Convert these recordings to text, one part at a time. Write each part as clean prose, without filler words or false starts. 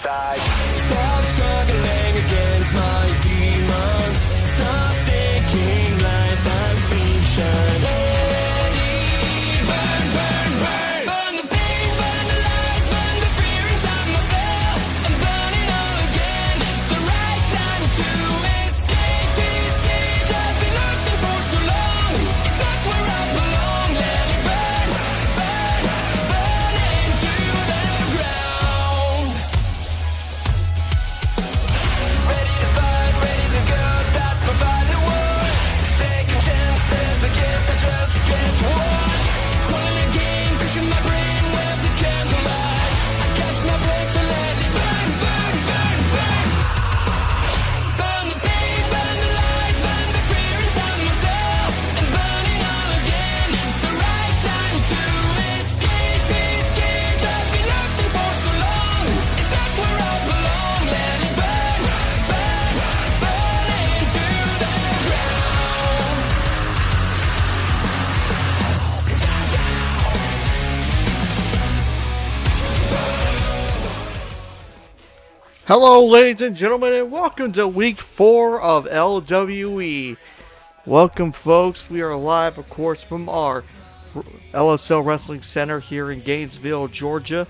side. Stop struggling against my demons. Stop thinking life has fiction. Let it burn, burn, burn. Burn the pain, burn the lies, burn the fear inside myself. And burn it all again. It's the right time to escape this cage I've been locked in for so long. It's not where I belong. Let it burn, burn, burn into the ground. Ready to fight, ready to go, that's my final word. Taking chances against I just guess what. Calling a game, pushing my brain with the candlelight. I catch my breath and let it burn, burn, burn, burn. Burn the pain, burn the lies, burn the fear inside myself. And burn it all again, it's the right time to escape this cage I've been locked in for so long. It's not where I belong. Let it burn, burn, burn into the ground. Hello, ladies and gentlemen, and welcome to week 4 of LWE. Welcome, folks. We are live, of course, from our LSL Wrestling Center here in Gainesville, Georgia.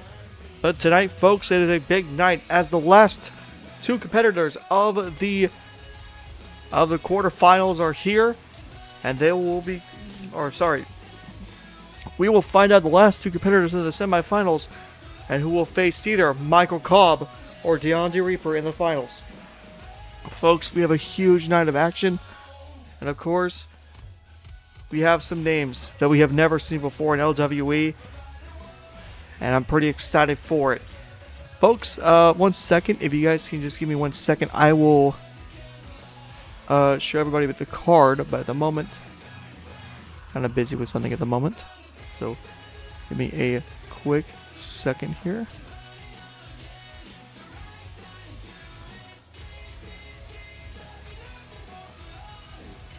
But tonight, folks, it is a big night as the last two competitors of the quarterfinals are here, and they will be, we will find out the last two competitors in the semifinals and who will face either Michael Cobb or DeAndre Reaper in the finals. Folks, we have a huge night of action, and of course, we have some names that we have never seen before in LWE, and I'm pretty excited for it. Folks, 1 second, if you guys can just give me 1 second, I will show everybody with the card, but at the moment, kind of busy with something at the moment, so give me a quick second here.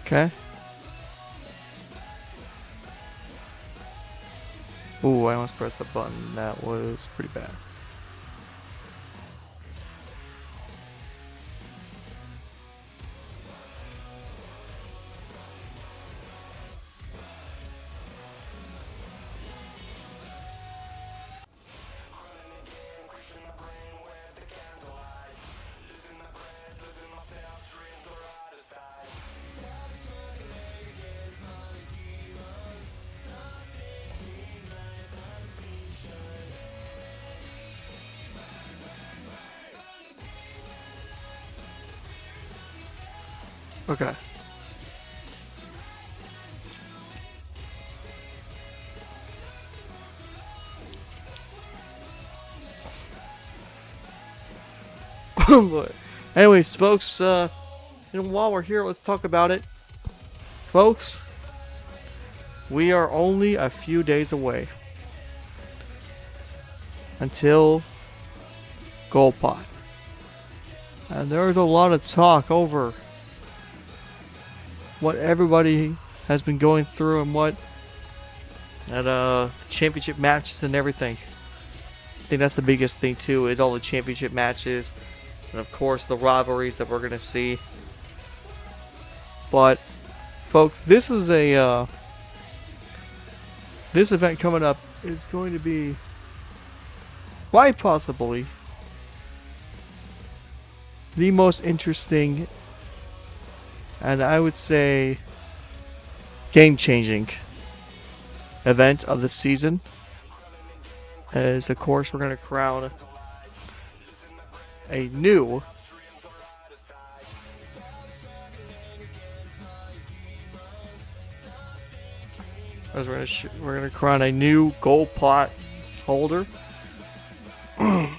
Okay. Ooh, I almost pressed the button. That was pretty bad. Okay. But anyways, folks, while we're here, let's talk about it. Folks, we are only a few days away until Gold Pot. And there's a lot of talk over what everybody has been going through and what at championship matches and everything. I think that's the biggest thing too, is all the championship matches and of course the rivalries that we're gonna see. But folks, this is a this event coming up is going to be quite possibly the most interesting and I would say game-changing event of the season. As of course we're going to crown a new we're going to crown a new Gold Pot holder. At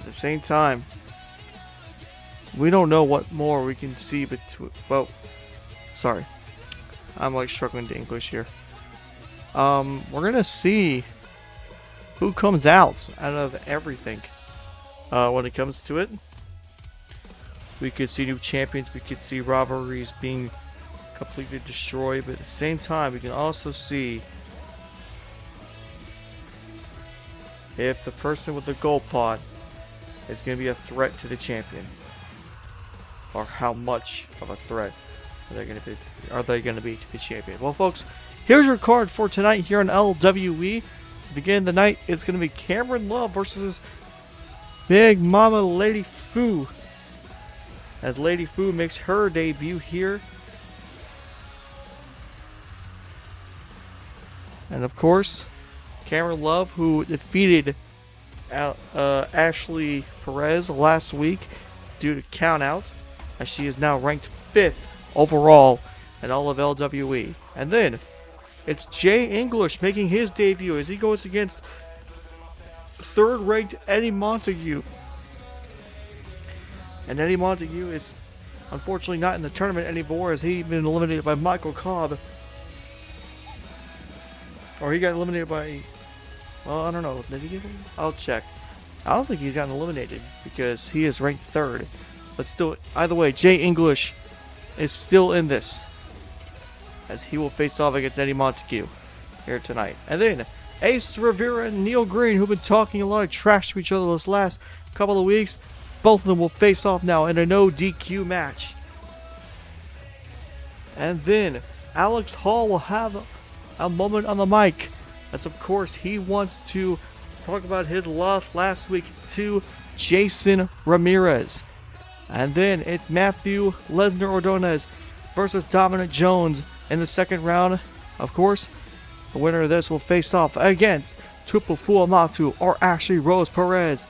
the same time, we don't know what more we can see between. Well, sorry, I'm like struggling to English here. We're gonna see who comes out of everything. When it comes to it, we could see new champions. We could see rivalries being completely destroyed, but at the same time, we can also see if the person with the gold pot is going to be a threat to the champion, or how much of a threat are they going to be to the champion. Well, folks, here's your card for tonight here on LWE. To begin the night, it's going to be Kamron Love versus Big Mama Lady Fu, as Lady Fu makes her debut here. And of course, Kamron Love, who defeated Ashley Perez last week due to countout, as she is now ranked 5th overall in all of LWE. And then it's Jay English making his debut as he goes against 3rd-ranked Eddie Montague. And Eddie Montague is unfortunately not in the tournament anymore, as he's been eliminated by Michael Cobb. Or he got eliminated by... Well, I don't know. Did he get him? I'll check. I don't think he's gotten eliminated because he is ranked 3rd. But still, either way, Jay English is still in this, as he will face off against Eddie Montague here tonight. And then Ace Rivera and Neil Green, who've been talking a lot of trash to each other this last couple of weeks, both of them will face off now in a no DQ match. And then Alex Hall will have a moment on the mic, as of course he wants to talk about his loss last week to Jason Ramirez. And then it's Matthew Lesnar Ordonez versus Dominic Jones in the second round. Of course, the winner of this will face off against Tupu Fuamatu or Ashley Rose Perez.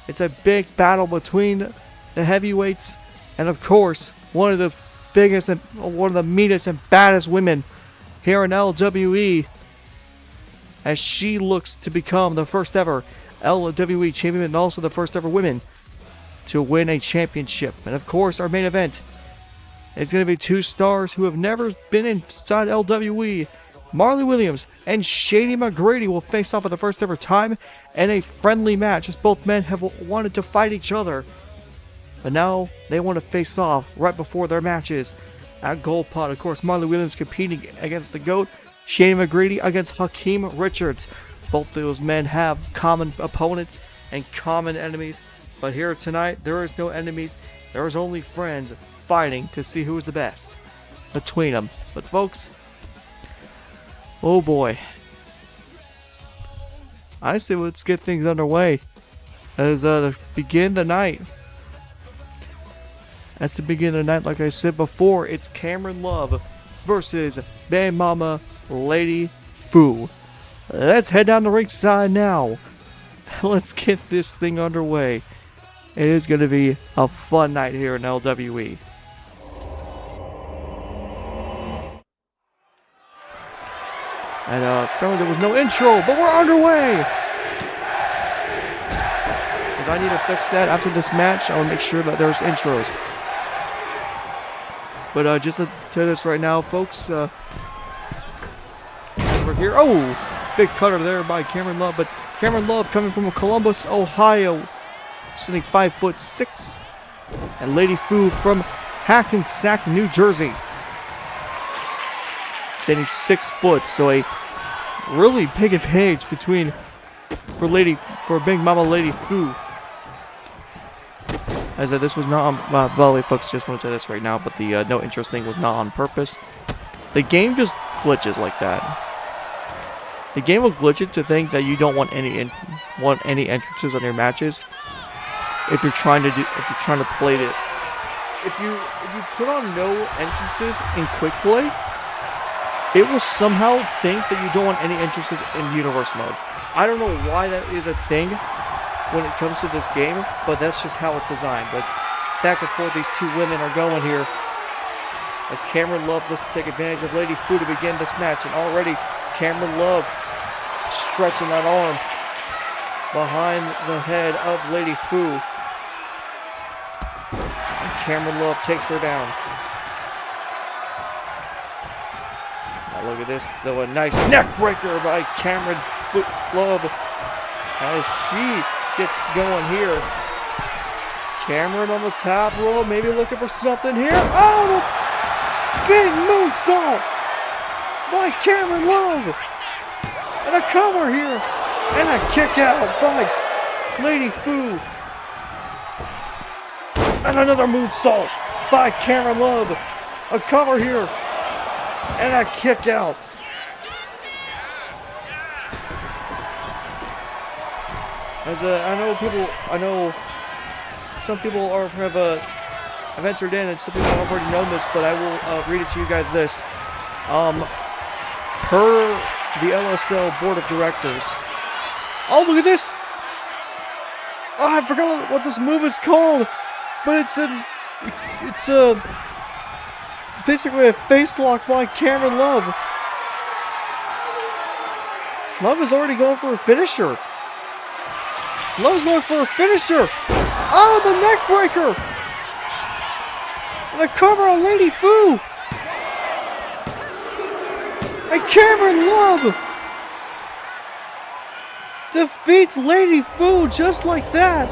It's a big battle between the heavyweights, and of course, one of the biggest and one of the meanest and baddest women here in LWE, as she looks to become the first ever LWE champion and also the first ever women to win a championship. And of course, our main event is going to be 2 stars who have never been inside LWE. Marley Williams and Shady McGrady will face off for the first ever time in a friendly match, as both men have wanted to fight each other, but now they want to face off right before their matches at Gold Pot. Of course, Marley Williams competing against the GOAT, Shady McGrady against Hakeem Richards. Both those men have common opponents and common enemies, but here tonight there is no enemies, there is only friends fighting to see who is the best between them. But folks, oh boy, I say let's get things underway as to begin the night. As to begin the night, like I said before, it's Kamron Love versus Big Mama Lady Fu. Let's head down to ringside now. Let's get this thing underway. It is going to be a fun night here in LWE. And apparently there was no intro, but we're underway! Because I need to fix that after this match. I will make sure that there's intros. But just to tell this right now, folks, as we're here, oh, big cutter there by Kamron Love, but Kamron Love coming from Columbus, Ohio, sitting 5'6", and Lady Fu from Hackensack, New Jersey, standing 6 foot. So a really big advantage between for Big Mama Lady Fu. As this was not on, well, folks, just want to say this right now, but the no interest thing was not on purpose. The game just glitches like that. The game will glitch it to think that you don't want any entrances on your matches. If you're trying to play it, if you put on no entrances in quick play, it will somehow think that you don't want any entrances in universe mode. I don't know why that is a thing when it comes to this game, but that's just how it's designed. But back and forth these two women are going here, as Kamron Love looks to take advantage of Lady Fu to begin this match, and already Kamron Love stretching that arm behind the head of Lady Fu. And Kamron Love takes her down. Now look at this, though, a nice neck breaker by Kamron Love as she gets going here. Kamron on the top row, maybe looking for something here. Oh, big moonsault by Kamron Love. And a cover here And a kick out by Lady Fu. And another moonsault by Kamron Love. A cover here. And a kick out. I know some people have entered in and some people have already known this, but I will read it to you guys this. Per the LSL Board of Directors. Oh, look at this! Oh, I forgot what this move is called, but it's basically a face lock by Kamron Love. Love is already going for a finisher. Love's going for a finisher. Oh, the neck breaker. The cover on Lady Fu. And Kamron Love defeats Lady Fu just like that.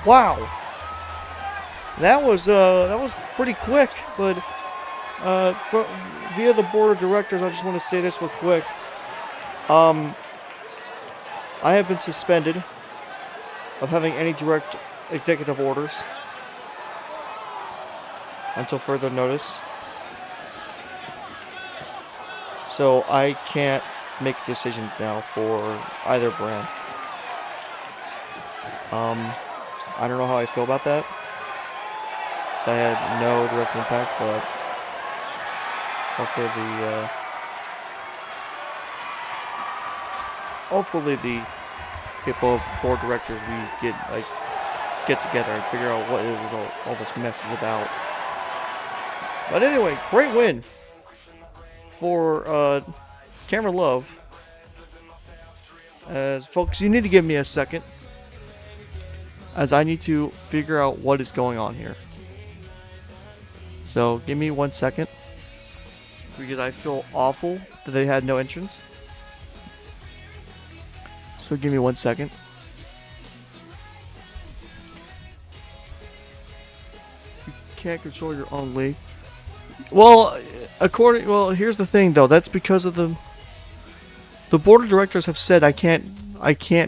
Wow. That was pretty quick, but via the board of directors, I just want to say this real quick. I have been suspended of having any direct executive orders until further notice. So I can't make decisions now for either brand. I don't know how I feel about that. So I had no direct impact, but hopefully the people, board directors, we get together and figure out what is all this mess is about. But anyway, great win for Kamron Love. As folks, you need to give me a second, as I need to figure out what is going on here. So give me 1 second, because I feel awful that they had no entrance. So give me 1 second. You can't control your own league. Well, here's the thing though. That's because of the board of directors have said I can't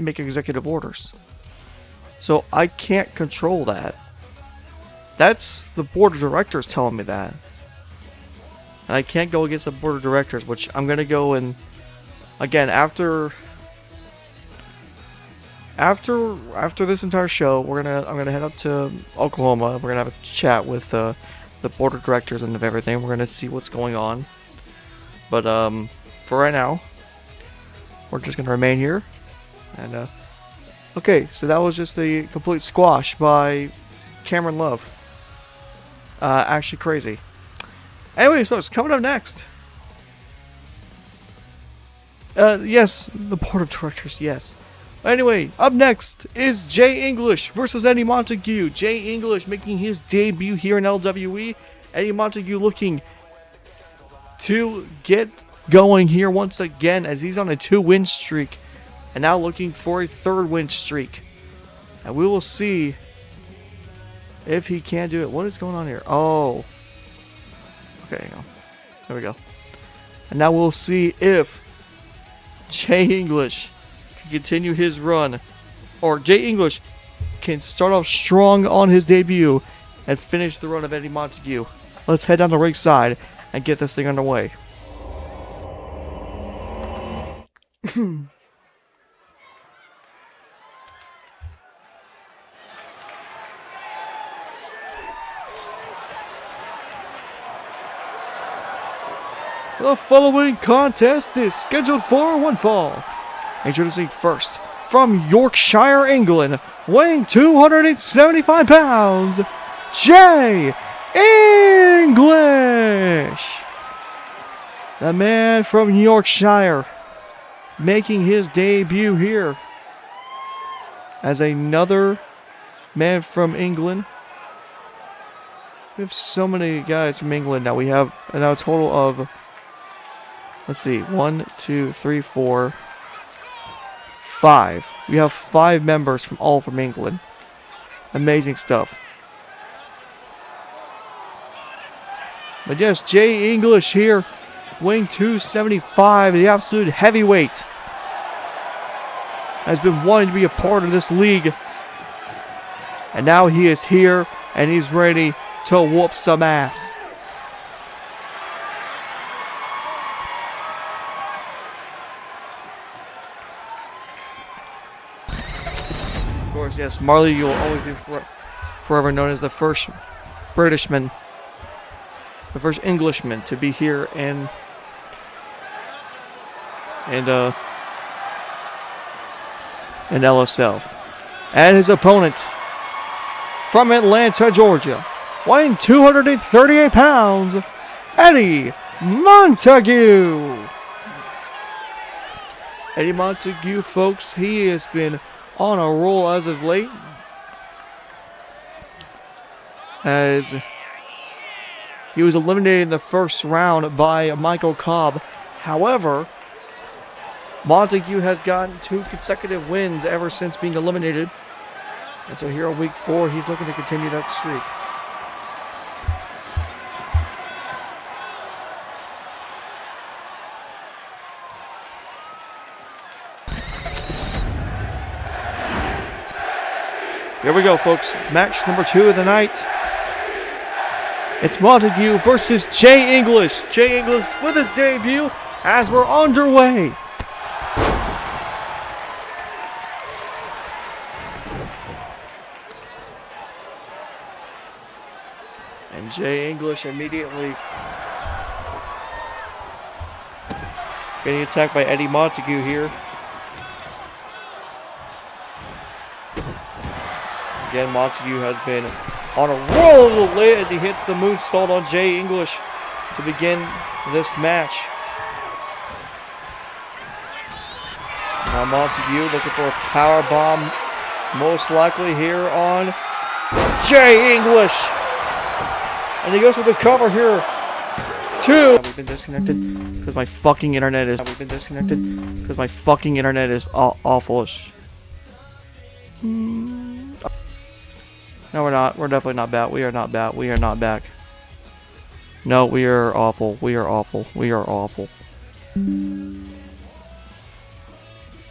make executive orders. So I can't control that. That's the board of directors telling me that. And I can't go against the board of directors, which I'm gonna go and again after this entire show, I'm gonna head up to Oklahoma. We're gonna have a chat with the board of directors and of everything. We're gonna see what's going on. But for right now, we're just gonna remain here. And okay, so that was just the complete squash by Kamron Love. Actually crazy. Anyway, so it's coming up next. Yes, the board of directors, yes. Anyway, up next is Jay English versus Eddie Montague. Jay English making his debut here in LWE. Eddie Montague looking to get going here once again, as he's on a 2-win streak. And now looking for a 3rd win streak. And we will see if he can do it. What is going on here? Oh. Okay, hang on. There we go. And now we'll see if Jay English can continue his run. Or Jay English can start off strong on his debut and finish the run of Eddie Montague. Let's head down to ringside and get this thing underway. The following contest is scheduled for one fall. Introducing first, from Yorkshire, England, weighing 275 pounds, Jay English! The man from Yorkshire, making his debut here as another man from England. We have so many guys from England now. We have now a total of, let's see, 1, 2, 3, 4, 5. We have 5 members from England. Amazing stuff. But yes, Jay English here, weighing 275, the absolute heavyweight, has been wanting to be a part of this league. And now he is here, and he's ready to whoop some ass. Of course, yes, Marley, you'll always be forever known as the first Britishman, the first Englishman to be here in LSL. And his opponent from Atlanta, Georgia, weighing 238 pounds, Eddie Montague. Eddie Montague, folks, he has been on a roll as of late, as he was eliminated in the first round by Michael Cobb. However, Montague has gotten 2 consecutive wins ever since being eliminated. And so here on week 4, he's looking to continue that streak. Here we go, folks. Match number 2 of the night. It's Montague versus Jay English. Jay English with his debut as we're underway. And Jay English immediately getting attacked by Eddie Montague here. Again, Montague has been on a roll a little late as he hits the moonsault on Jay English to begin this match. Now Montague looking for a power bomb, most likely here on Jay English. And he goes for the cover here. 2. We've been disconnected because my fucking internet is. We've been disconnected because my fucking internet is awfulish. No, we're not. We're definitely not back. We are not back. We are not back. No, we are awful. We are awful. We are awful.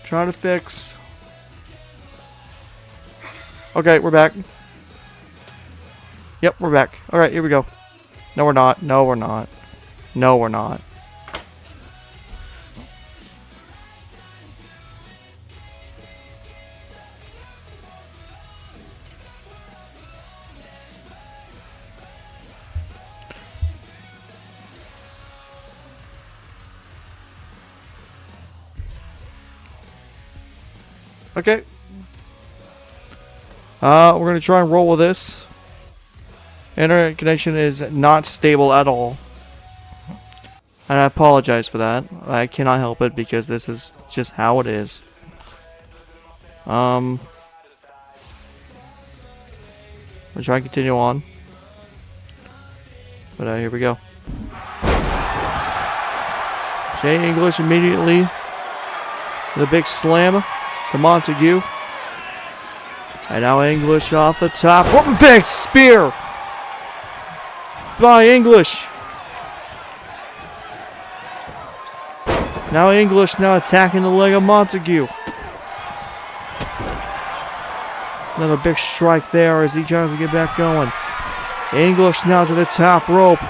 Trying to fix. Okay, we're back. Yep, we're back. Alright, here we go. No, we're not. No, we're not. No, we're not. Okay. We're going to try and roll with this. Internet connection is not stable at all. And I apologize for that. I cannot help it because this is just how it is. We'll try and continue on. But here we go. Jay English immediately with a big slam to Montague. And now English off the top. What a big spear by English. Now English now attacking the leg of Montague. Another big strike there as he tries to get back going. English now to the top rope.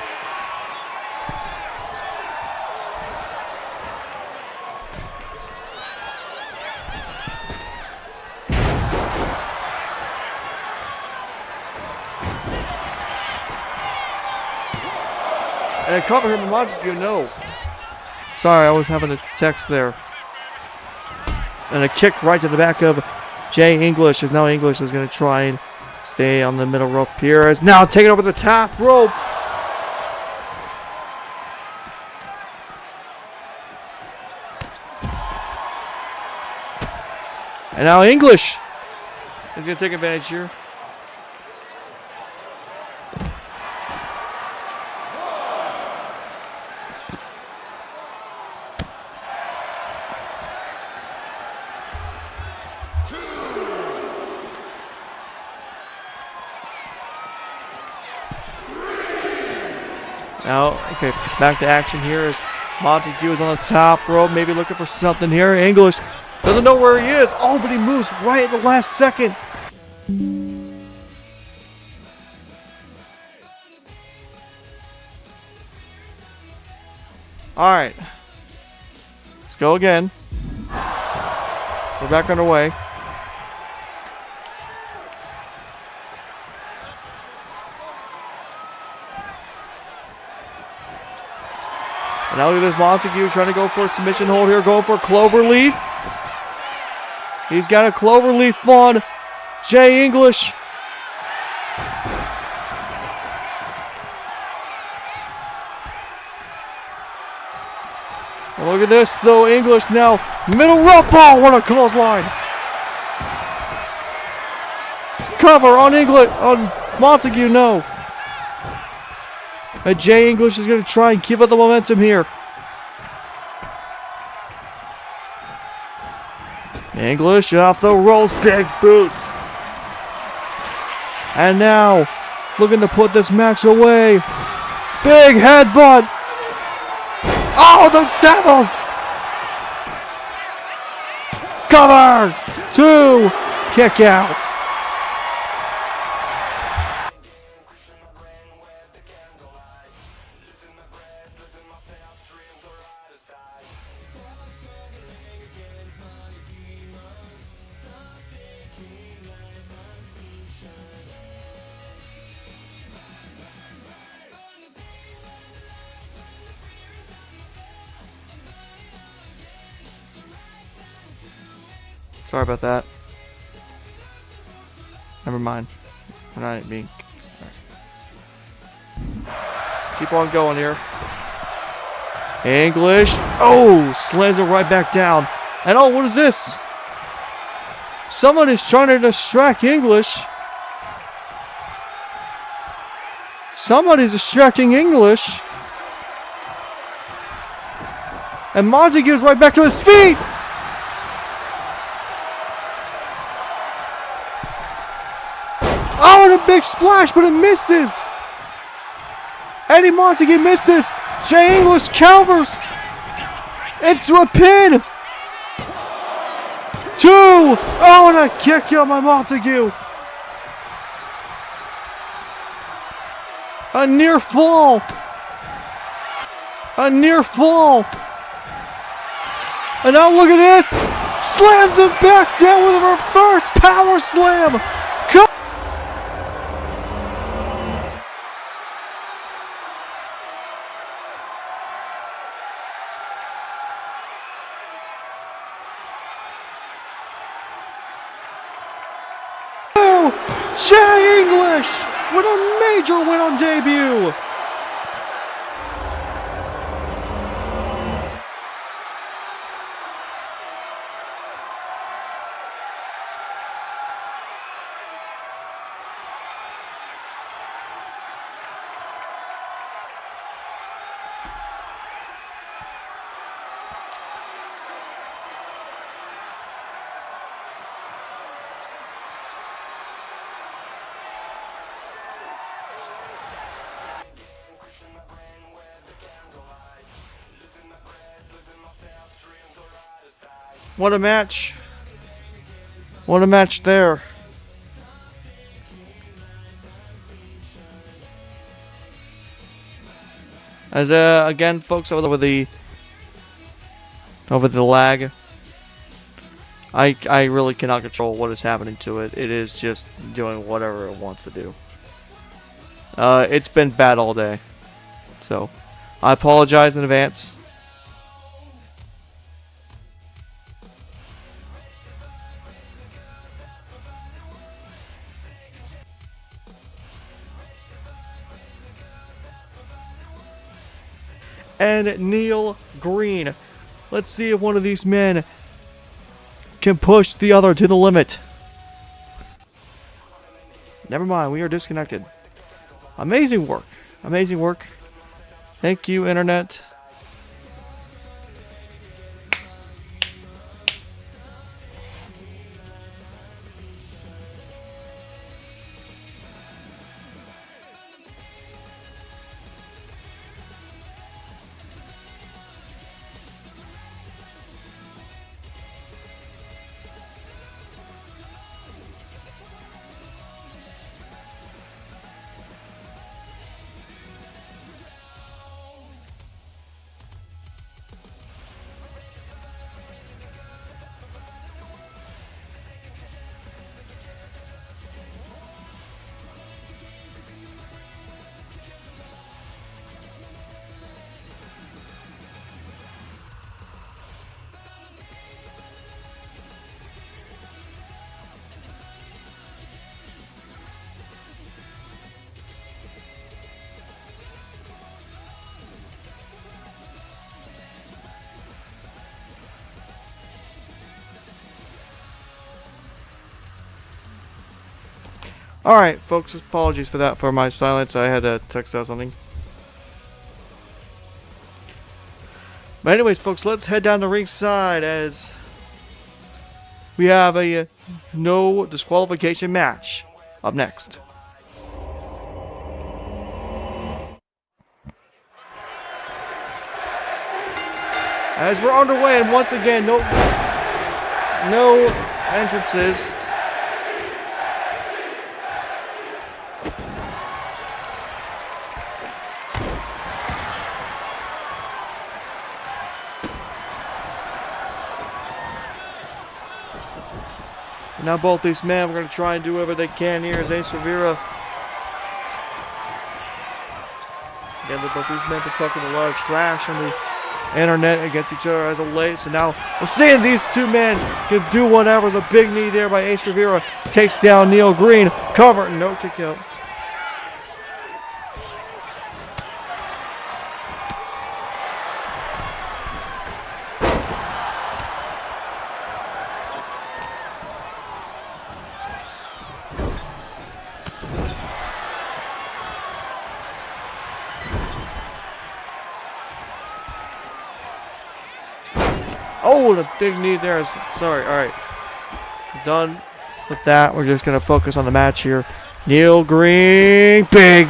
And a cover him, Montague, no. Sorry, I was having a text there. And a kick right to the back of Jay English, as now English is going to try and stay on the middle rope here. As now taking over the top rope. And now English is going to take advantage here. Now, okay, back to action here as Montague is on the top rope, maybe looking for something here. English doesn't know where he is. Oh, but he moves right at the last second. All right. Let's go again. We're back underway. And now look at this, Montague trying to go for a submission hold here, going for a cloverleaf. He's got a cloverleaf on Jay English. And look at this, though, English now, middle rope, oh, what a clothesline. Cover on English, on Montague, no. And Jay English is going to try and keep up the momentum here. English off the ropes, big boot. And now, looking to put this match away. Big headbutt. Oh, the Devils! Cover! 2, kick out. Sorry about that. Never mind. We're not being. Keep on going here. English. Oh, slams it right back down. And oh, what is this? Someone is trying to distract English. Somebody's distracting English. And Montague's right back to his feet. Oh, and a big splash, but it misses. Eddie Montague misses. Jay English counters into a pin. 2. Oh, and a kick out by Montague. A near fall. A near fall. And now look at this. Slams him back down with a reverse power slam. Jay English with a major win on debut. What a match. What a match there. As again, folks, over the lag, I really cannot control what is happening to it. It is just doing whatever it wants to do. It's been bad all day, so I apologize in advance. And Neil Green. Let's see if one of these men can push the other to the limit. Never mind, we are disconnected. Amazing work. Amazing work. Thank you, Internet. Alright, folks, apologies for that, for my silence. I had to text out something. But anyways, folks, let's head down to ringside as we have a no disqualification match up next. As we're underway, and once again, no entrances. Now both these men, we're going to try and do whatever they can here as Ace Rivera. Again, both these men been talking a lot of trash on the internet against each other as of late. So now we're seeing these two men can do whatever. There's a big knee there by Ace Rivera. Takes down Neil Green. Cover. No kick out. Oh, the big knee there. Sorry, alright. Done with that. We're just going to focus on the match here. Neil Green. Big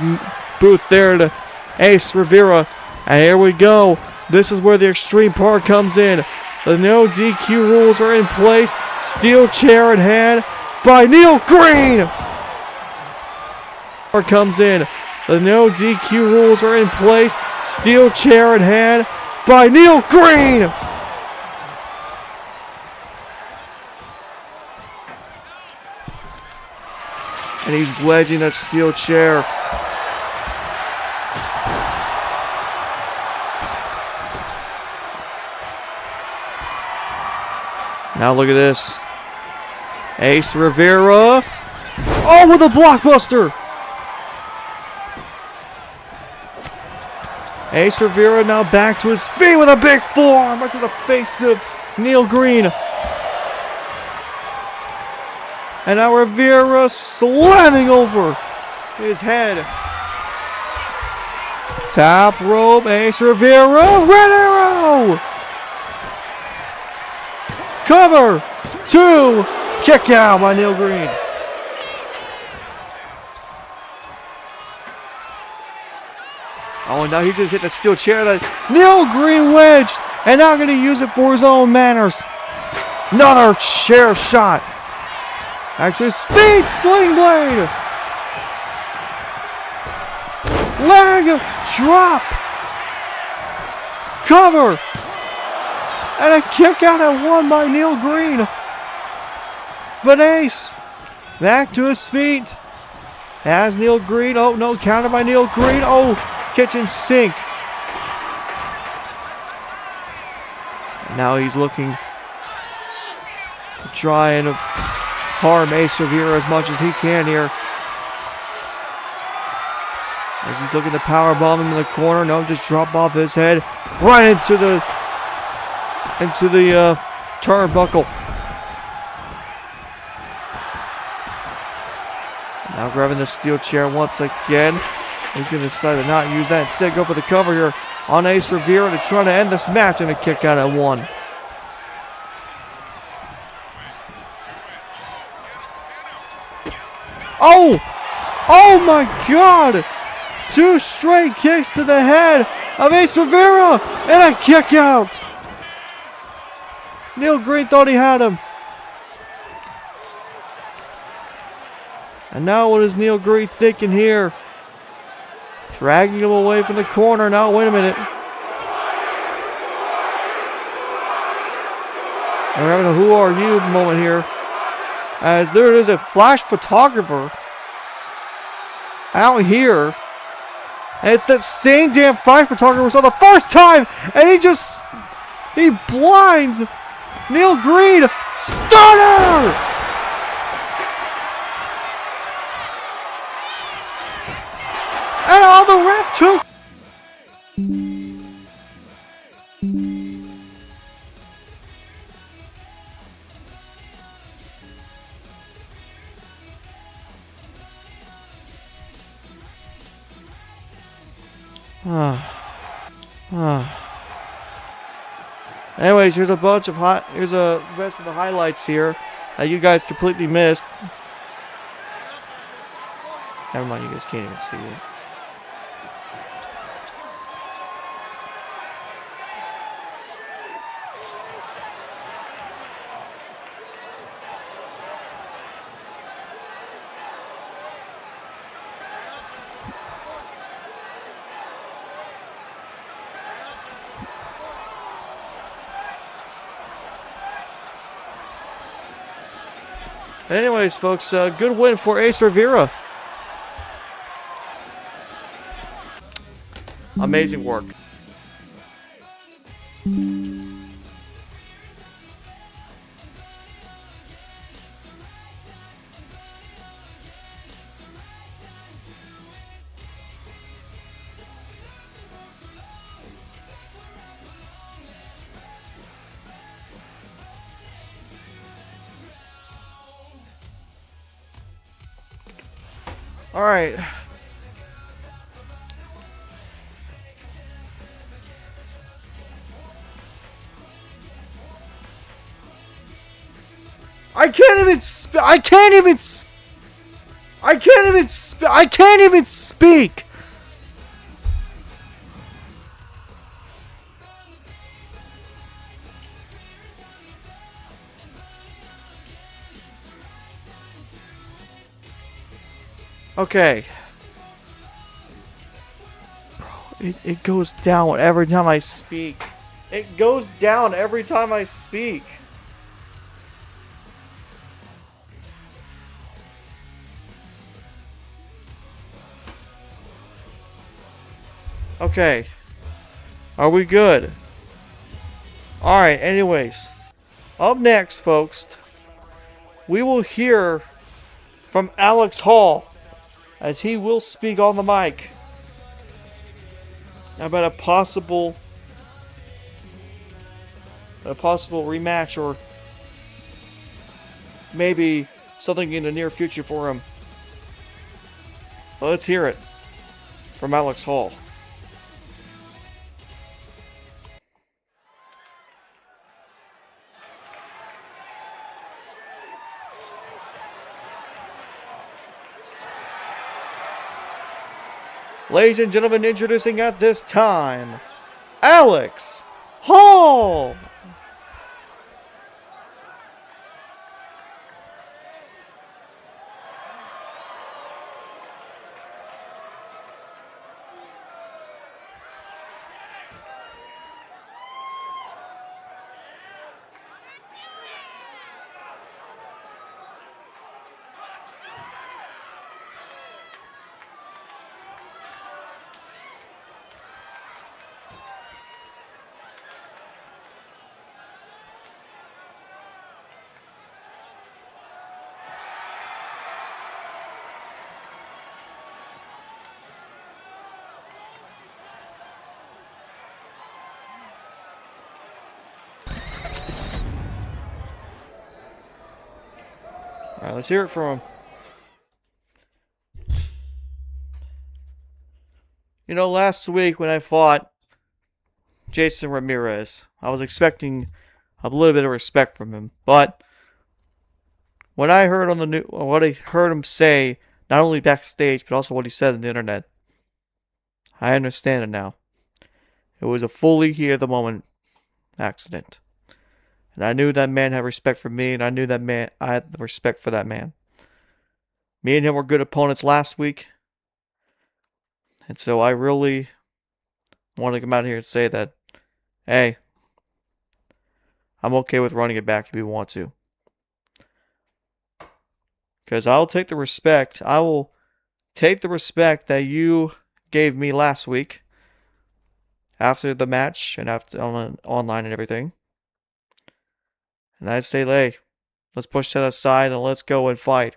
boot there to Ace Rivera. And here we go. This is where the extreme part comes in. The no DQ rules are in place. Steel chair in hand by Neil Green. Part comes in. The no DQ rules are in place. Steel chair in hand by Neil Green. And he's wedging that steel chair. Now look at this. Ace Rivera. Oh, with a blockbuster. Ace Rivera now back to his feet with a big forearm right to the face of Neil Green. And now Rivera slamming over his head. Top rope, Ace Rivera, red arrow! Cover, 2, kick out by Neil Green. Oh, and now he's going to hit the steel chair. Neil Green wedged, and now going to use it for his own manners. Another chair shot. Actually, speed sling blade. Leg drop. Cover. And a kick out at 1 by Neil Green. But Ace back to his feet. Has Neil Green. Oh, no, counter by Neil Green. Oh, kitchen sink. And now he's looking to try and harm Ace Rivera as much as he can here. As he's looking to powerbomb him in the corner. No, just drop off his head right into the turnbuckle. Now grabbing the steel chair once again. He's going to decide to not use that. Instead, go for the cover here on Ace Rivera to try to end this match and a kick out at 1. Oh! Oh my God! 2 straight kicks to the head of Ace Rivera and a kick out. Neil Green thought he had him. And now what is Neil Green thinking here? Dragging him away from the corner. Now, wait a minute. We're having a who are you moment here. As there is a flash photographer out here. And it's that same damn flash photographer we saw the first time. And he blinds Neil Green. Stunner! And all the ref too. Anyways, here's a bunch of here's a rest of the highlights here that you guys completely missed. Never mind, you guys can't even see it. Anyways, folks, good win for Ace Rivera. Amazing work. All right. I can't even speak. Okay. Bro, it goes down every time I speak. It goes down every time I speak. Okay. Are we good? Alright, anyways. Up next, folks, we will hear from Alex Hall, as he will speak on the mic about a possible rematch, or maybe something in the near future for him. Let's hear it from Alex Hall. Ladies and gentlemen, introducing at this time, Alex Hall! Alright, let's hear it from him. You know, last week when I fought Jason Ramirez, I was expecting a little bit of respect from him. But when I heard on the what I heard him say, not only backstage, but also what he said on the internet, I understand it now. It was a fully heat of the moment accident. And I knew that man had respect for me, and I knew that man, I had the respect for that man. Me and him were good opponents last week. And so I really want to come out here and say that, hey, I'm okay with running it back if you want to. Because I'll take the respect. I will take the respect that you gave me last week after the match and after online and everything. And I'd say, hey, let's push that aside and let's go and fight.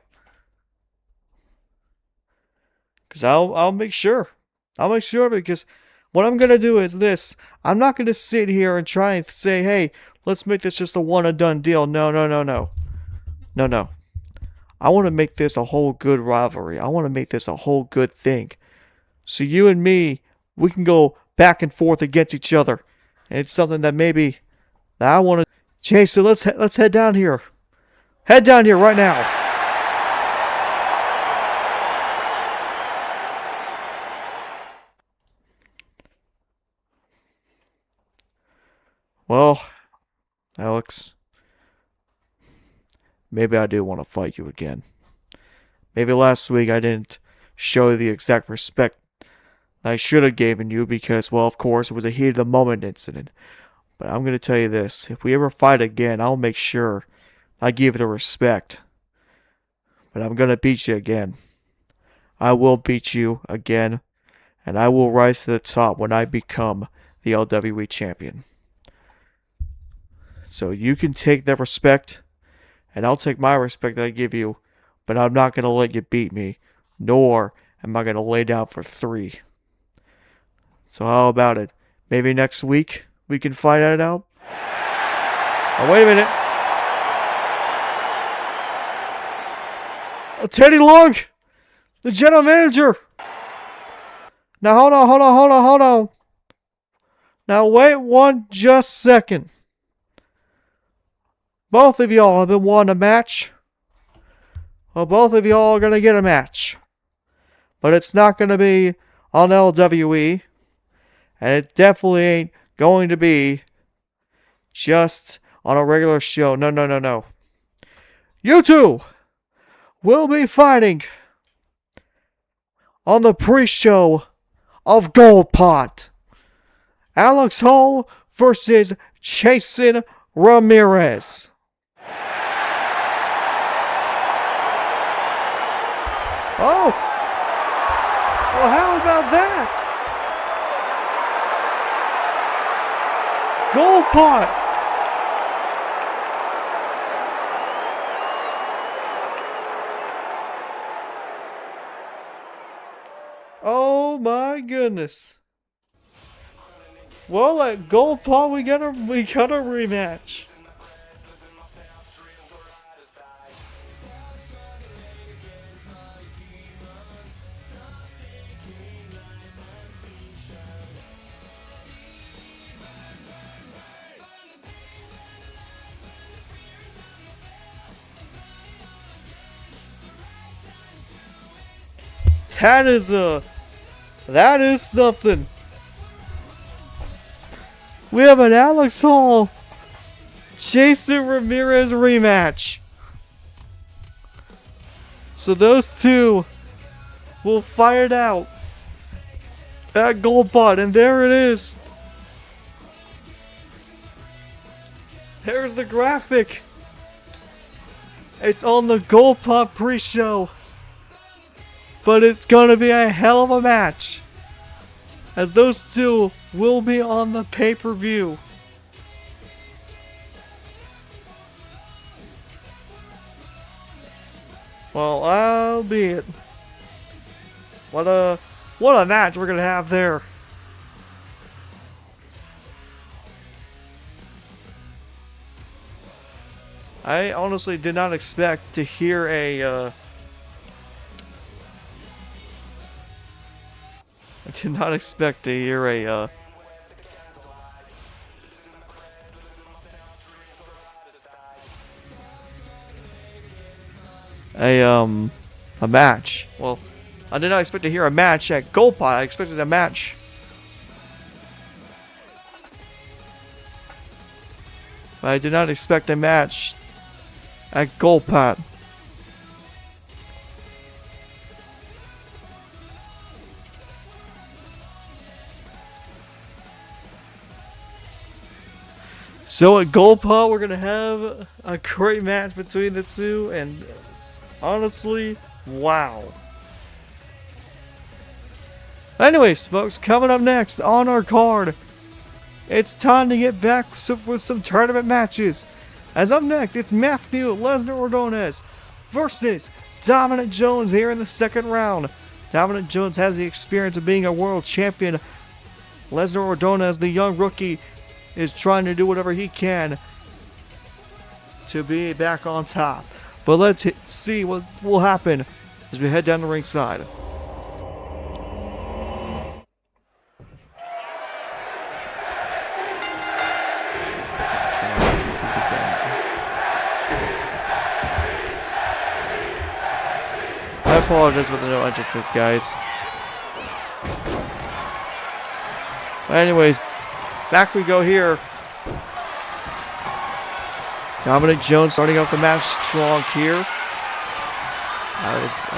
Because I'll make sure. I'll make sure, because what I'm going to do is this. I'm not going to sit here and try and say, hey, let's make this just a one and done deal. No. No. I want to make this a whole good rivalry. I want to make this a whole good thing. So you and me we can go back and forth against each other. And it's something that maybe that I want to change. So let's head down here. Head down here right now. Well, Alex, maybe I do want to fight you again. Maybe last week I didn't show you the exact respect I should have given you because, well, of course, it was a heat of the moment incident. But I'm going to tell you this. If we ever fight again, I'll make sure I give you the respect. But I'm going to beat you again. I will beat you again. And I will rise to the top when I become the LWE Champion. So you can take that respect, and I'll take my respect that I give you, but I'm not going to let you beat me, nor am I going to lay down for 3. So how about it? Maybe next week we can find it out? Oh, wait a minute. Oh, Teddy Long, the general manager. Now hold on. Now wait one just second. Both of y'all have been wanting a match. Well, both of y'all are going to get a match. But it's not going to be on LWE. And it definitely ain't going to be just on a regular show. No. You two will be fighting on the pre-show of Gold Pot. Alex Hall versus Jason Ramirez. Oh! Well, how about that? Gold Pot! Oh my goodness. Well, at Gold Pot, we got a rematch. That is something. We have an Alex Hall Jason Ramirez rematch. So those two will fight it out at Gold Pot, and there it is. There's the graphic. It's on the Gold Pot pre-show. But it's gonna be a hell of a match, as those two will be on the pay-per-view. Well, albeit. What a match we're gonna have there. I honestly did not expect to hear a I did not expect to hear a match. Well, I did not expect to hear a match at Gold Pot. I expected a match. But I did not expect a match at Gold Pot. So at Gold Pot, we're going to have a great match between the two, and honestly, wow. Anyways, folks, coming up next on our card, it's time to get back with some tournament matches. As up next, it's Matthew Lesnar Ordonez versus Dominic Jones here in the second round. Dominic Jones has the experience of being a world champion. Lesnar Ordonez, the young rookie, is trying to do whatever he can to be back on top. But let's see what will happen as we head down the ringside. once again. I apologize for the no entrances, guys. But anyways, back we go here. Dominic Jones starting off the match strong here.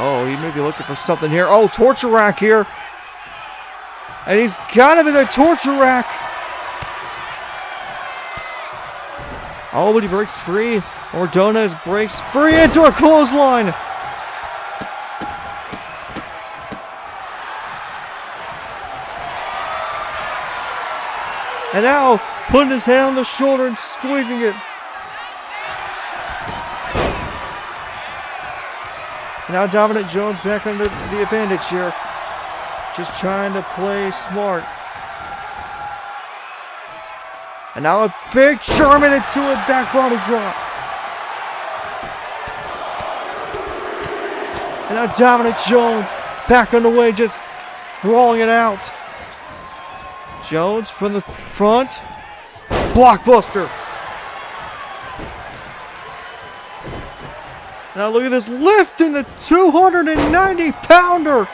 He may be looking for something here. Oh, torture rack here. And he's got him in a torture rack. Oh, but he breaks free. Ordonez breaks free into a clothesline. And now putting his hand on the shoulder and squeezing it. Now Dominic Jones back under the advantage here. Just trying to play smart. And now a big Sherman into a back body drop. And now Dominic Jones back on the way, just rolling it out. Jones from the front. Blockbuster. Now look at this lifting the 290-pounder.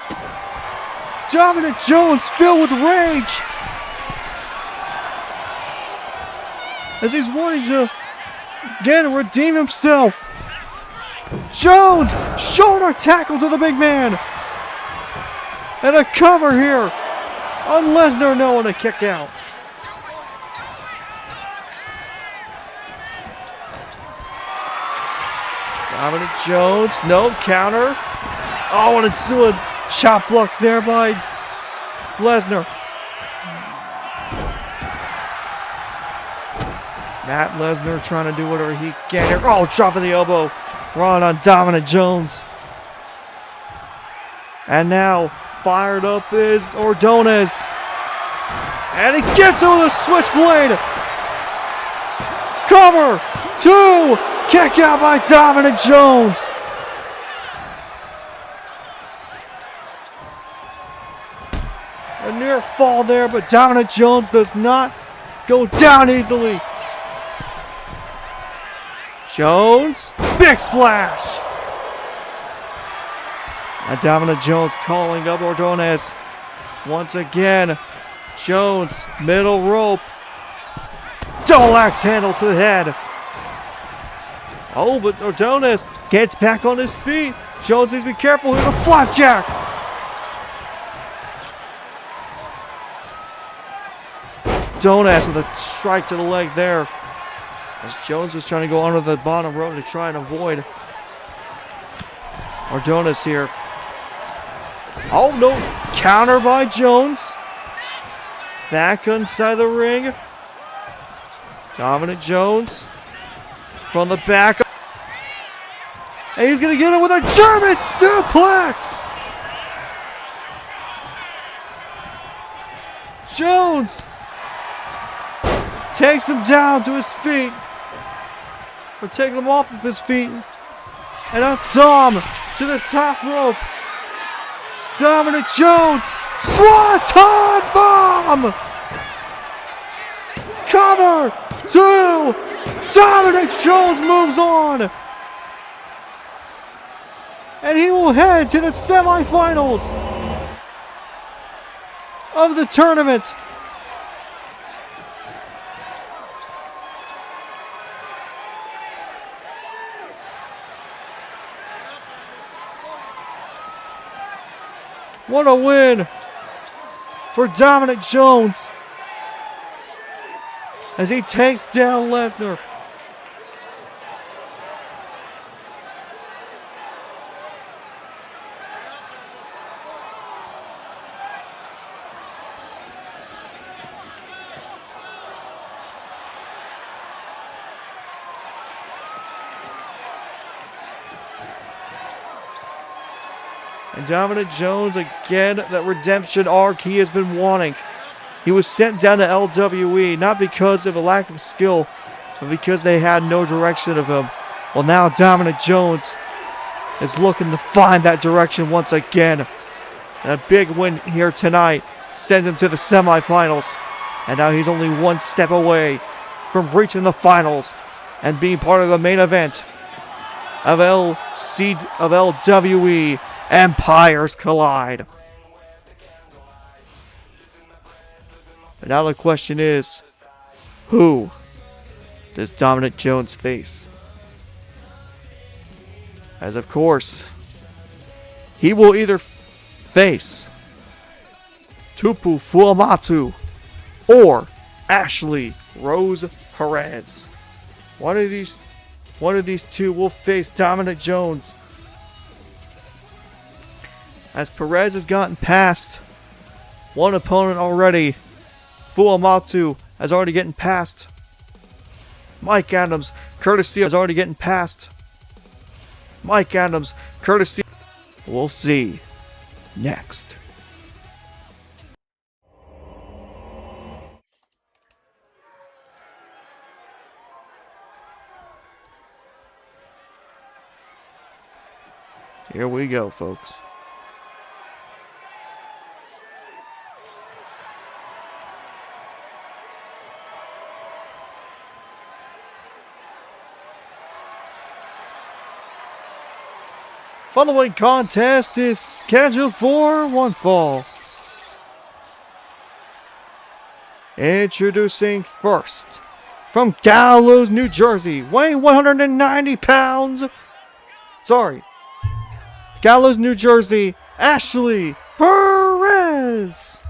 Dominic Jones filled with rage as he's wanting to again redeem himself. Jones, shoulder tackle to the big man. And a cover here on Lesnar, knowing to kick out. Dominic Jones, no counter. Oh, and it's a chop block there by Lesnar. Matt Lesnar trying to do whatever he can here. Oh, dropping the elbow. Run on Dominic Jones. And now, fired up is Ordonez. And he gets him with a switchblade. Cover. 2. Kick out by Dominic Jones. A near fall there, but Dominic Jones does not go down easily. Jones, big splash. And Dominic Jones calling up Ordonez. Once again, Jones, middle rope. Double axe handle to the head. Oh, but Ordonez gets back on his feet. Jones needs to be careful here. The flapjack. Ordonez with a strike to the leg there. As Jones is trying to go under the bottom rope to try and avoid Ordonez here. Oh, no. Counter by Jones. Back inside the ring. Dominic Jones from the back. And he's going to get him with a German suplex. Jones takes him down to his feet. Or takes him off of his feet. And a Dom to the top rope. Dominic Jones. Swanton bomb. Cover. 2. Dominic Jones moves on. And he will head to the semifinals of the tournament. What a win for Dominic Jones as he takes down Lesnar. And Dominic Jones, again, that redemption arc he has been wanting. He was sent down to LWE, not because of a lack of skill, but because they had no direction of him. Well, now Dominic Jones is looking to find that direction once again. And a big win here tonight sends him to the semifinals. And now he's only one step away from reaching the finals and being part of the main event of LWE Empires Collide. But now the question is, who does Dominic Jones face? As of course, he will either face Tupu Fuamatu or Ashley Rose Perez. One of these two will face Dominic Jones. As Perez has gotten past one opponent already, Fuamatu has already gotten past Mike Adams, courtesy has already gotten past Mike Adams, courtesy. We'll see next. Here we go, folks. Following contest is scheduled for one fall. Introducing first, from Gallows, New Jersey, weighing 190 pounds. Gallows, New Jersey, Ashley Perez.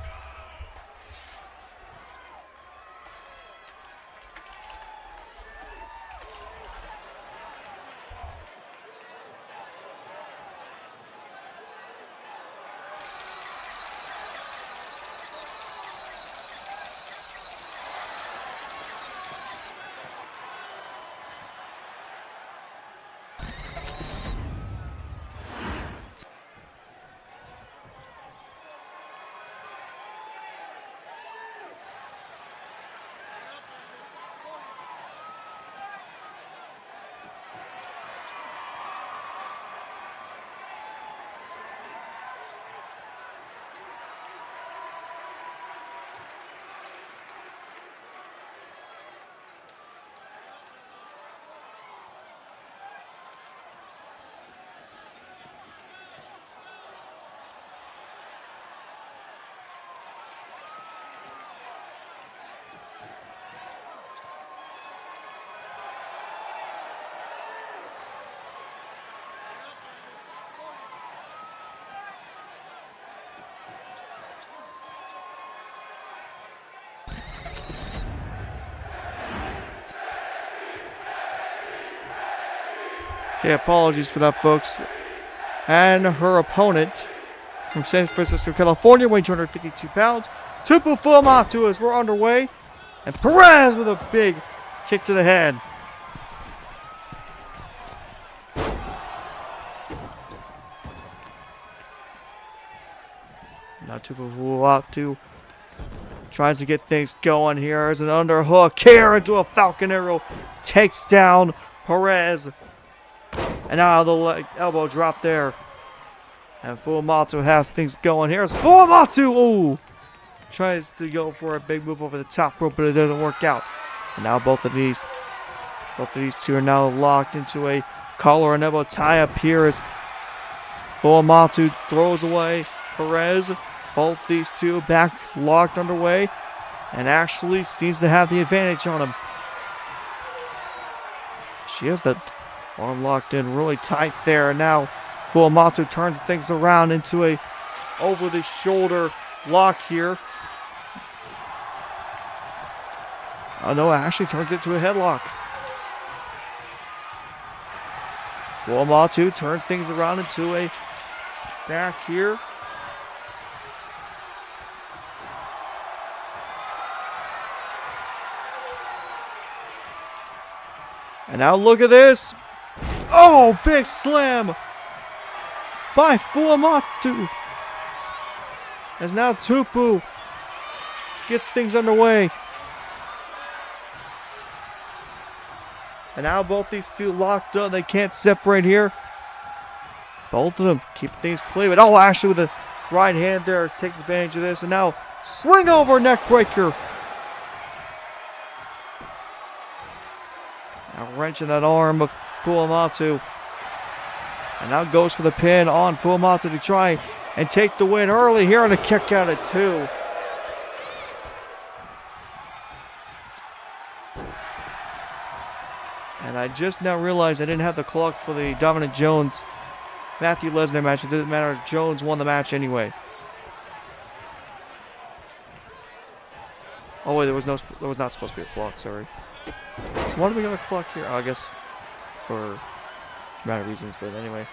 Yeah, apologies for that, folks. And her opponent from San Francisco, California, weighing 252 pounds. Tupu Fuamatu as we're underway. And Perez with a big kick to the head. Now Tupu Fuamatu tries to get things going here. There's an underhook here into a Falcon Arrow. Takes down Perez. And now the elbow drop there. And Fuamatu has things going here. It's Fuamatu! Ooh! Tries to go for a big move over the top rope, but it doesn't work out. And now both of these two are now locked into a collar and elbow tie-up here as Fuamatu throws away Perez. Both these two back locked underway. And Ashley seems to have the advantage on him. She has the arm locked in really tight there. And now Fuamatu turns things around into a over-the-shoulder lock here. Oh no, Ashley turns it to a headlock. Fuamatu turns things around into a back here. And now look at this. Oh, big slam by Fuamatu. As now Tupu gets things underway. And now both these two locked up. They can't separate here. Both of them keep things clear. But Ashley with the right hand there takes advantage of this. And now swing over neck breaker. Now wrenching that arm of Fuamatu. And now goes for the pin on Fuamatu to try and take the win early here on a kick out at 2. And I just now realized I didn't have the clock for the Dominic Jones Matthew Lesnar match. It doesn't matter. Jones won the match anyway. Oh wait, there was not supposed to be a clock. Sorry. So why do we got a clock here? Oh, I guess for dramatic reasons, but anyway.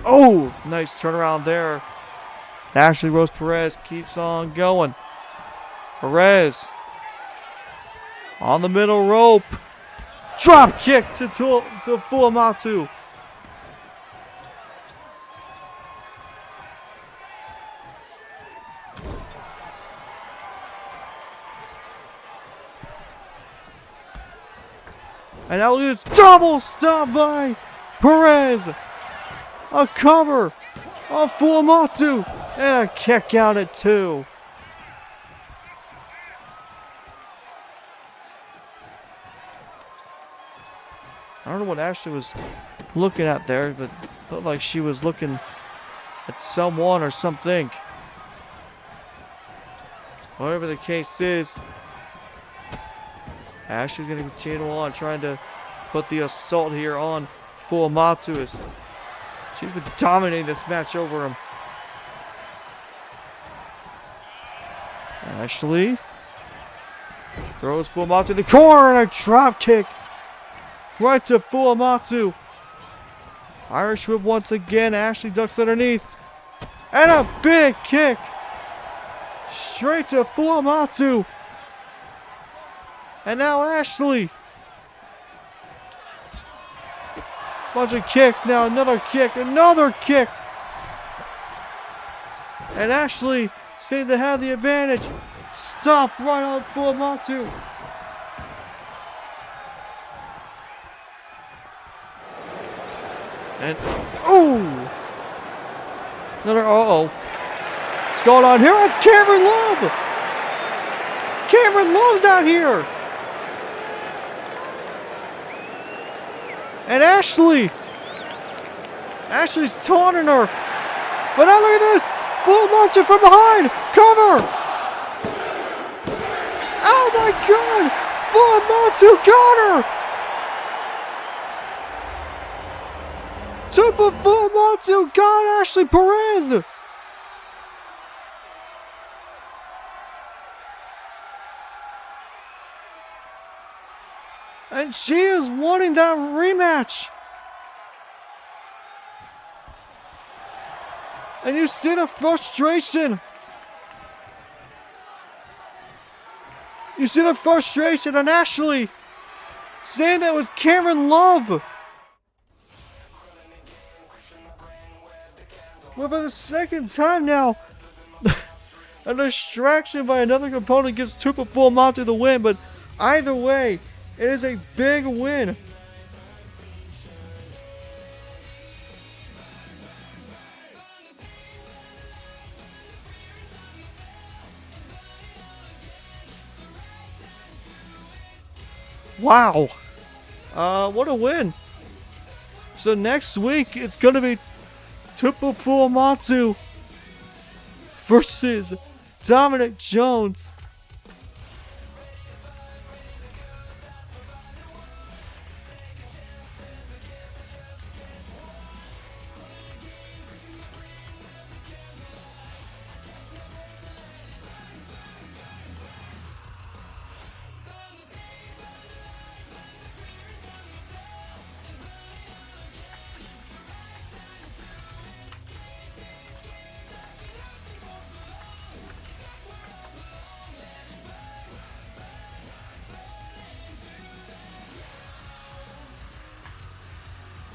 Oh, nice turnaround there. Ashley Rose Perez keeps on going. Perez on the middle rope. Drop kick to Fuamatu. And now it's double stop by Perez. A cover of Fuamatu. And a kick out at 2. I don't know what Ashley was looking at there, but it looked like she was looking at someone or something. Whatever the case is, Ashley's going to continue on trying to put the assault here on Fuamatu as she's been dominating this match over him. Ashley throws Fuamatu in the corner and a drop kick right to Fuamatu. Irish whip once again. Ashley ducks underneath. And a big kick straight to Fuamatu. And now Ashley. Bunch of kicks now. Another kick. Another kick. And Ashley seems to have the advantage. Stop right on Fuamatu. And oh, another what's going on here? It's Kamron Love. Kamron Love's out here. And Ashley's taunting her. But now look at this. Fuamatu from behind. Cover. Oh my God. Fuamatu got her. Super Fuamatu got Ashley Perez. And she is wanting that rematch. And you see the frustration. You see the frustration on Ashley saying that was Kamron Love. Well, for the second time now, a distraction by another component gives Tupa Fuamatu the win, but either way, it is a big win. Wow. What a win. So next week, it's going to be Tupa Fuamatu versus Dominic Jones.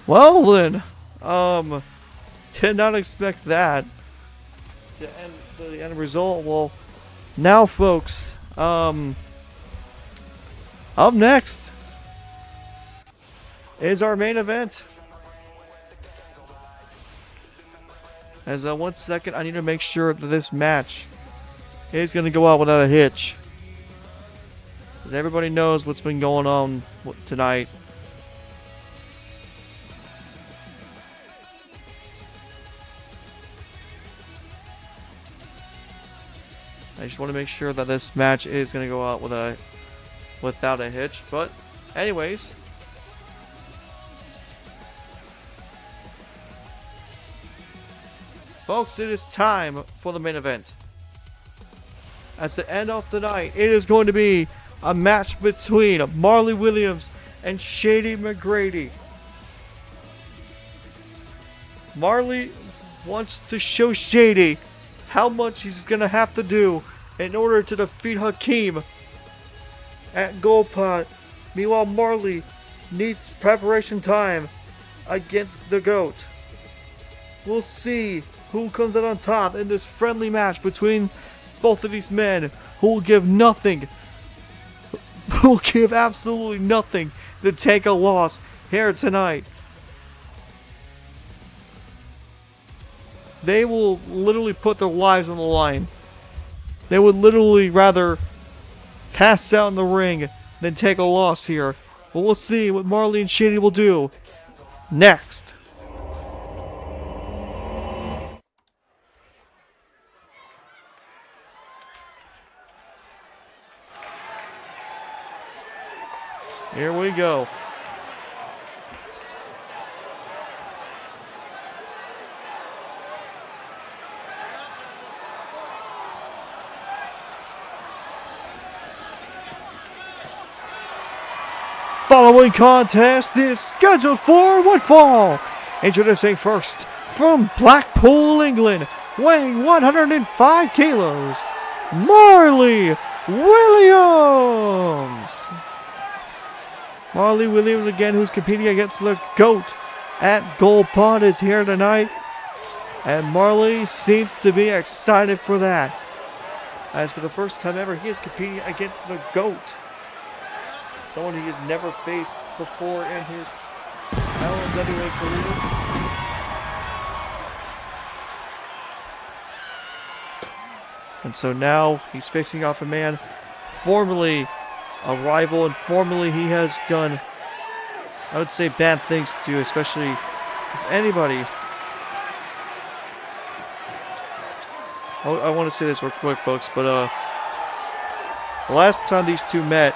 Well then, did not expect that to end the end result. Well, now folks, up next is our main event. As 1 second, I need to make sure that this match is going to go out without a hitch. Because everybody knows what's been going on tonight. I just want to make sure that this match is going to go out without a hitch. But anyways, folks, it is time for the main event. As the end of the night, it is going to be a match between Marley Williams and Shady McGrady. Marley wants to show Shady how much he's going to have to do in order to defeat Hakeem at Gold Pot. Meanwhile, Marley needs preparation time against the GOAT. We'll see who comes out on top in this friendly match between both of these men who will give nothing, who will give absolutely nothing to take a loss here tonight. They will literally put their lives on the line. They would literally rather pass out in the ring than take a loss here. But we'll see what Marley and Shady will do next. Here we go. Following contest is scheduled for one fall. Introducing first from Blackpool, England, weighing 105 kilos, Marley Williams. Marley Williams again, who's competing against the GOAT at Gold Pot, is here tonight. And Marley seems to be excited for that. As for the first time ever, he is competing against the GOAT. Someone he has never faced before in his LWE career. And so now he's facing off a man formerly a rival, and formerly he has done, I would say, bad things to, especially with anybody. I want to say this real quick, folks, but the last time these two met,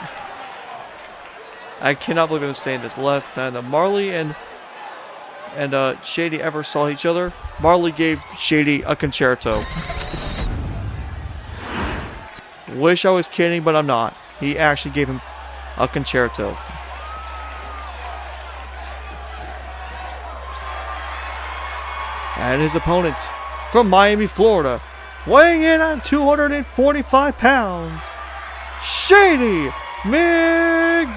I cannot believe I'm saying this, last time that Marley and Shady ever saw each other, Marley gave Shady a concerto. Wish I was kidding, but I'm not. He actually gave him a concerto. And his opponent from Miami, Florida, weighing in at 245 pounds, Shady McGrady.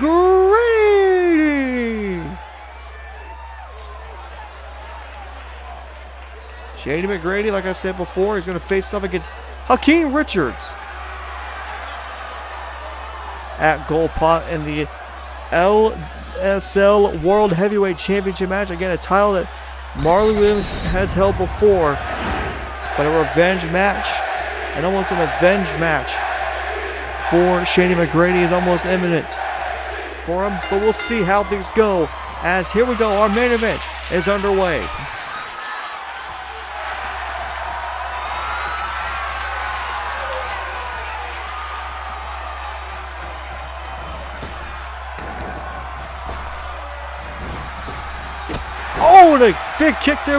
Shady McGrady, like I said before, is going to face off against Hakeem Richards at Gold Pot in the LSL World Heavyweight Championship match. Again, a title that Marley Williams has held before, but a revenge match, and almost an avenge match for Shady McGrady is almost imminent for him. But we'll see how things go, as here we go, our main event is underway. Oh, and a big kick there.